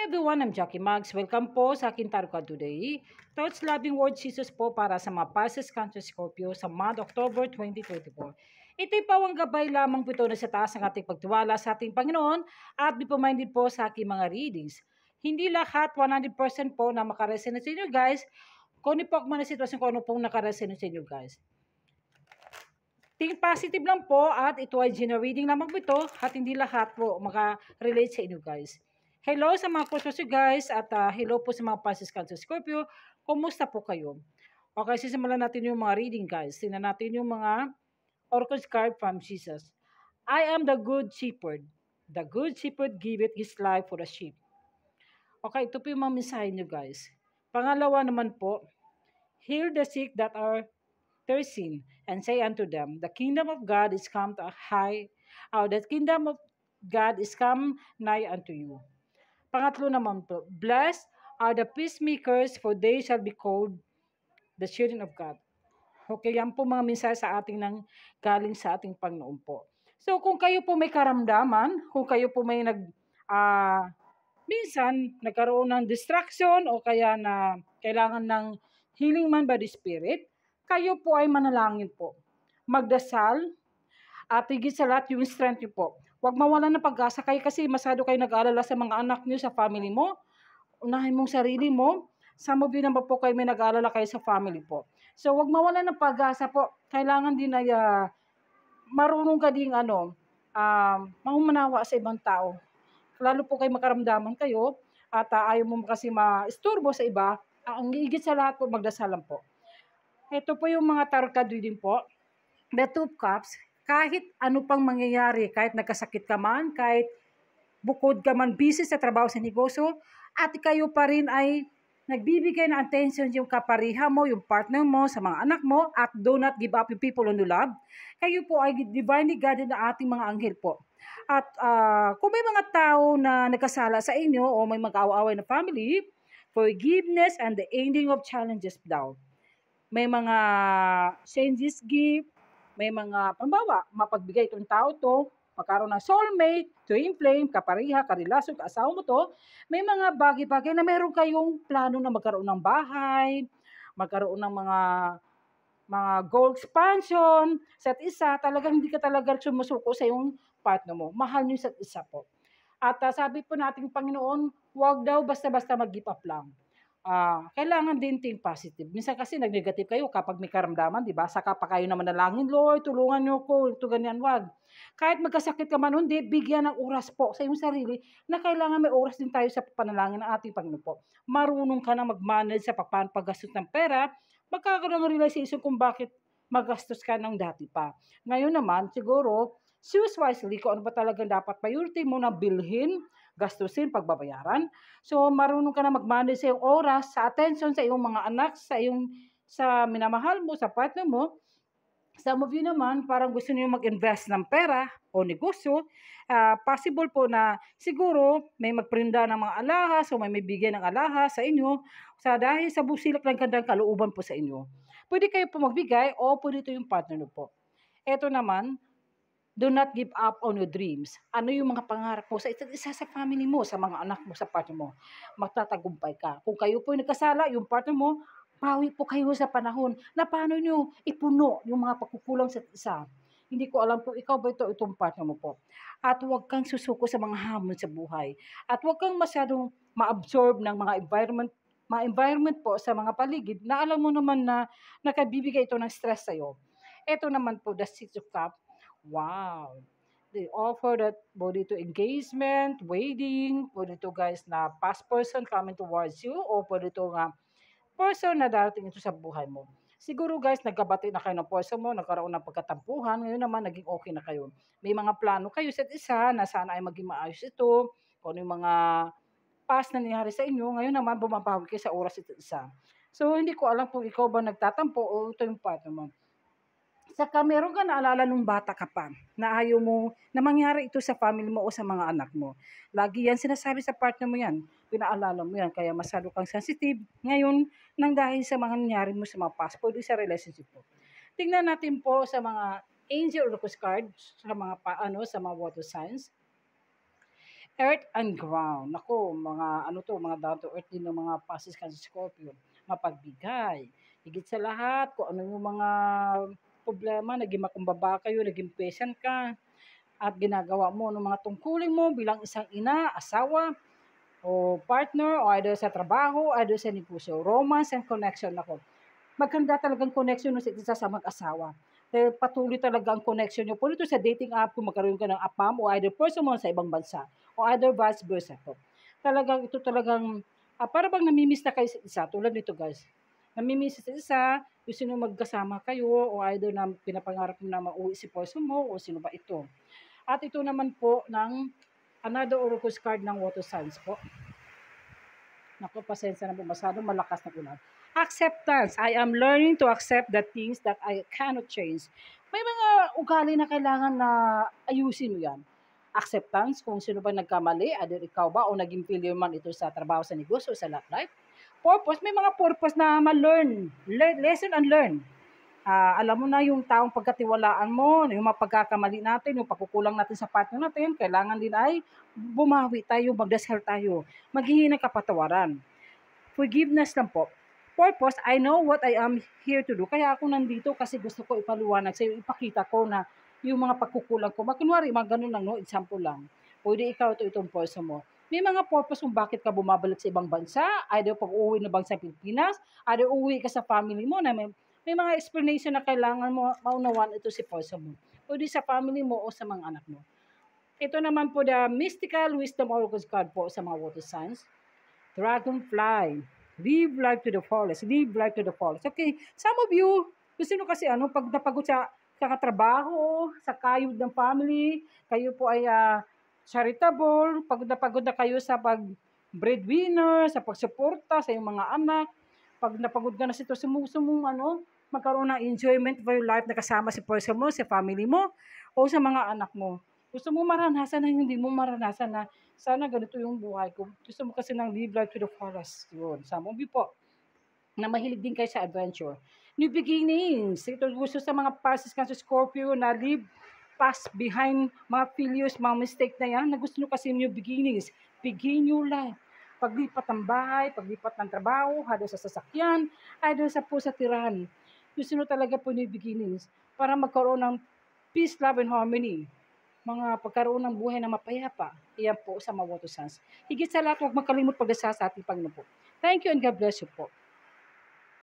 Everyone, I'm Jackie Mags. Welcome po sa akin tarot card today. Thoughts Loving Word Jesus po para sa mga Pisces, Cancer, Scorpio sa month October 2024. Ito'y pawang gabay lamang po ito na sa taas ng ating pagtiwala sa ating Panginoon at be minded po sa aking mga readings. Hindi lahat 100% po na makaresonate sa inyo guys. Kung ano po man ang sitwasyon ko ano pong nakaresonate sa inyo guys. Think positive lang po at ito ay general reading lamang po ito at hindi lahat po maka-relate sa inyo guys. Hello sa mga kusyoso guys at hello po sa mga Pisces, Cancer, Scorpio. Kumusta po kayo? Okay, sisimulan natin yung mga reading guys. Tingnan natin yung mga Oracle card from Jesus. I am the good shepherd. The good shepherd giveth his life for the sheep. Okay, ito po yung mga mensahe nyo guys. Pangalawa naman po, heal the sick that are thirsty, and say unto them, the kingdom of God is come to the kingdom of God is come nigh unto you. Pangatlo naman po, blessed are the peacemakers, for they shall be called the children of God. Okay, yan po mga mensahe sa ating galing sa ating Panginoon po. So kung kayo po may karamdaman, kung kayo po may minsan nagkaroon ng distraction o kaya na kailangan ng healing man by the Spirit, kayo po ay manalangin po. Magdasal at higit sa lahat yung strength niyo po. Huwag mawalan ng pag-asa kayo kasi masyado kayo nag-aalala sa mga anak niyo, sa family mo. Unahin mong sarili mo. Some of you naman po kayo may nag-aalala kayo sa family po. So huwag mawalan ng pag-asa po. Kailangan din ay marunong ka din mamumanawa sa ibang tao. Lalo po kayo makaramdaman kayo at ayaw mo kasi ma-istorbo sa iba. Ang higit sa lahat po, magdasalan po. Ito po yung mga tarot card reading po. The Two of Cups, kahit ano pang mangyayari, kahit nagkasakit ka man, kahit bukod ka man busy sa trabaho sa negosyo, at kayo pa rin ay nagbibigay ng attention yung kapariha mo, yung partner mo, sa mga anak mo, at do not give up yung people on you love. Kayo po ay divinely guided na ating mga anghel po. At kung may mga tao na nagkasala sa inyo o may mag-away na family, forgiveness and the ending of challenges daw. May mga changes gift, may mga, pambawa, mapagbigay itong tao to, magkaroon ng soulmate, twin flame, kapariha, karelasyon, kaasawa mo to, may mga bagay-bagay na meron kayong plano na magkaroon ng bahay, magkaroon ng mga goal expansion, sa isa, talagang hindi ka talaga sumusuko sa yung partner mo. Mahal niyo sa isa po. At sabi po nating Panginoon, huwag daw basta-basta mag-give up lang. Kailangan din think positive. Minsan kasi nag-negative kayo kapag may karamdaman, di ba? Saka pa kayo naman nalangin, Lord, tulungan niyo ko, ito ganyan, wag. Kahit magkasakit ka man, hindi, bigyan ng oras po sa iyong sarili na kailangan may oras din tayo sa panalangin ng ating Panginoon po. Marunong ka na mag-manage sa paggastos ng pera, magkakaroon ng realization kung bakit magastos ka ng dati pa. Ngayon naman, siguro, choose wisely kung ano ba talagang dapat priority mo na bilhin, gastusin, pagbabayaran. So, marunong ka na mag-manage sa iyong oras, sa attention sa iyong mga anak, sa minamahal mo, sa partner mo. Some of you naman, parang gusto niyo mag-invest ng pera o negosyo. Possible po na siguro may magprinda ng mga alahas o may bigyan ng alahas sa inyo dahil sa busilak ng gandang kalooban po sa inyo. Pwede kayo po magbigay o pwede ito yung partner po. Ito naman, do not give up on your dreams. Ano yung mga pangarap mo sa isa't isa, sa family mo, sa mga anak mo, sa partner mo. Magtatagumpay ka. Kung kayo po nagkasala, yung partner mo, pawi po kayo sa panahon na paano nyo ipuno yung mga pagkukulang sa isa. Hindi ko alam kung ikaw ba itong partner mo po. At huwag kang susuko sa mga hamon sa buhay. At huwag kang masyadong ma-absorb ng mga environment po sa mga paligid na alam mo naman na nakabibigay ito ng stress sa'yo. Ito naman po, the Six of Cups. Wow. They offer that body to engagement, wedding, pwede to guys na past person coming towards you, o pwede to nga person na darating ito sa buhay mo. Siguro guys, nagkabati na kayo ng person mo, nagkaroon ng pagkatampuhan, ngayon naman naging okay na kayo. May mga plano kayo sa isa na sana ay maging maayos ito, kung ano yung mga past na nangyari sa inyo, ngayon naman bumabawi kayo sa oras ito isa. So, hindi ko alam kung ikaw ba nagtatampo o ito yung partner mo. Saka meron ka naalala nung bata ka pa, na ayaw mo, na mangyari ito sa family mo o sa mga anak mo. Lagi yan sinasabi sa partner mo yan, pinaalala mo yan, kaya masyado kang sensitive. Ngayon, nang dahil sa mga nangyari mo sa mga past, pwede sa relationship mo. Tingnan natin po sa mga angel or cards, sa mga sa mga water signs. Earth and ground. Naku, mga ano 'to, mga down to earth din ng mga Pisces, Cancer, Scorpio. Mapagbigay. Higit sa lahat, kung ano yung mga problema, naging makumbaba kayo, naging patient ka, at ginagawa mo ng mga tungkulin mo bilang isang ina, asawa, o partner, o either sa trabaho, either sa negosyo. Romance and connection ako. Maganda talagang connection mo sa isa sa mag-asawa. Dahil patuloy talaga ang connection niyo. Puro ito sa dating app, kung magkaroon ka ng apam o either person mo sa ibang bansa o either vice versa po. Talagang ito talagang para bang namimiss na kayo sa isa. Tulad nito guys. Namimiss sa isa, gusto nyo magkasama kayo o either na pinapangarap mo na mauwi si person mo o sino ba ito. At ito naman po ng another oracle card ng water signs po. Naku, pasensya na po, masyadong malakas na ulan. Acceptance. I am learning to accept the things that I cannot change. May mga ugali na kailangan na ayusin mo yan. Acceptance, kung sino ba nagkamali, either ikaw ba o naging failure man ito sa trabaho, sa negosyo, sa love life. Purpose, may mga purpose na ma-learn. Lesson and learn. Alam mo na yung taong pagkatiwalaan mo, yung mga pagkakamali natin, yung pagkukulang natin sa partner natin, kailangan din ay bumawi tayo, magdasal tayo, maghihingi ng kapatawaran. Forgiveness lang po. Purpose, I know what I am here to do. Kaya ako nandito kasi gusto ko ipaliwanag sa iyo, ipakita ko na yung mga pagkukulang ko. Kunwari, mga ganun lang, no? Example lang. Pwede ikaw itong person mo. May mga purpose kung bakit ka bumabalik sa ibang bansa, either pag uwi na bang sa Pilipinas, either uwi ka sa family mo na may mga explanation na kailangan mo maunawan ito si person mo. Pwede sa family mo o sa mga anak mo. Ito naman po the mystical wisdom oracle card po sa mga water signs. Dragonfly. Live life to the fullest. Live life to the fullest. Okay, some of you, gusto nyo kasi pag napagod sa katrabaho, sa kayod ng family, kayo po ay charitable, pagod na kayo sa breadwinner, sa pagsuporta sa iyong mga anak, pag napagod ka na sa ito, magkaroon ng enjoyment for your life na kasama si person mo, si family mo, o sa mga anak mo. Gusto mo maranasan na hindi mo maranasan na sana ganito yung buhay ko. Gusto mo kasi ng live life to the fullest. Yun. Some of you po, na mahilig din kayo sa adventure. New beginnings. Ito gusto sa mga Pisces, Cancer, Scorpio na live past behind mga failures, mga mistake na yan, na gusto nyo kasi new beginnings. Begin new life. Paglipat ng bahay, paglipat ng trabaho, hado sa sasakyan, hado sa po sa tirahan. Gusto nyo talaga po new beginnings para magkaroon ng peace, love, and harmony. Mga pagkaroon ng buhay na mapayapa. Iyan po sa mga water signs. Higit sa lahat, huwag makalimot pagdasal sa ating Panginoon po. Thank you and God bless you po.